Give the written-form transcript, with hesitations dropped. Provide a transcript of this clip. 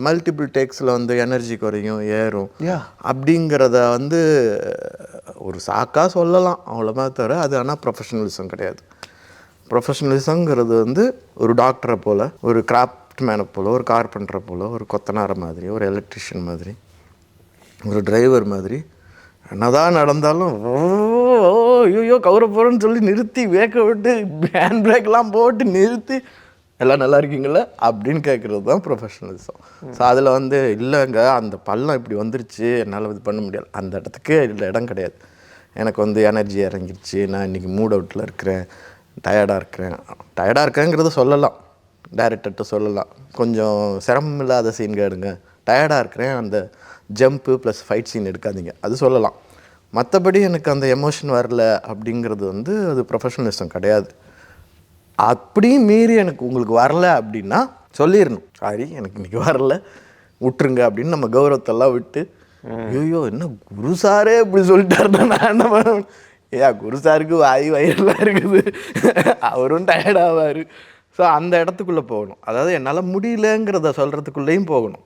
Multiple டேக்ஸில் வந்து energy குறையும் ஏறும் அப்படிங்கிறத வந்து ஒரு சாக்காக சொல்லலாம் அவ்வளோதான் தவிர அது ஆனால் ப்ரொஃபஷனலிசம் கிடையாது. ப்ரொஃபஷனலிசங்கிறது வந்து ஒரு டாக்டரை போல், ஒரு கிராஃப்ட் மேனை போல், ஒரு கார்பெண்டரை போல், ஒரு கொத்தனாரை மாதிரி, ஒரு எலக்ட்ரிஷியன் மாதிரி, ஒரு டிரைவர் மாதிரி என்னதான் நடந்தாலும் ஐயோ கவுர போகிறோன்னு சொல்லி நிறுத்தி வேக்க விட்டு ஹேண்ட் பிரேக்லாம் போட்டு நிறுத்தி எல்லாம் நல்லா இருக்கீங்களா அப்படின்னு கேட்குறது தான் ப்ரொஃபஷனலிசம். ஸோ அதில் வந்து இல்லைங்க அந்த பள்ளம் இப்படி வந்துருச்சு என்னால் இது பண்ண முடியாது, அந்த இடத்துக்கு இல்லை இடம் கிடையாது. எனக்கு வந்து எனர்ஜி இறங்கிருச்சு, நான் இன்றைக்கி மூட் அவுட்டில் இருக்கிறேன், டயர்டாக இருக்கேங்கிறத சொல்லலாம், டைரக்டர்கிட்ட சொல்லலாம், கொஞ்சம் சிரமம் இல்லாத சீன் கேடுங்க, டயர்டாக இருக்கிறேன் அந்த ஜம்ப்பு ப்ளஸ் ஃபைட் சீன் எடுக்காதீங்க அது சொல்லலாம். மற்றபடி எனக்கு அந்த எமோஷன் வரல அப்படிங்கிறது வந்து அது ப்ரொஃபஷனலிசம் கிடையாது. அப்படியும் மீறி எனக்கு உங்களுக்கு வரல அப்படின்னா சொல்லிடணும், சாரி எனக்கு இன்றைக்கி வரல விட்டுருங்க அப்படின்னு நம்ம கௌரவத்தெல்லாம் விட்டு, ஐயோ என்ன குரு சாரே இப்படி சொல்லிட்டாருன்னா நான் என்ன பண்ண, குரு சாருக்கு வயிறெல்லாம் இருக்குது, அவரும் டயர்டாவார். ஸோ அந்த இடத்துக்குள்ளே போகணும், அதாவது என்னால் முடியலங்கிறத சொல்கிறதுக்குள்ளேயும் போகணும்.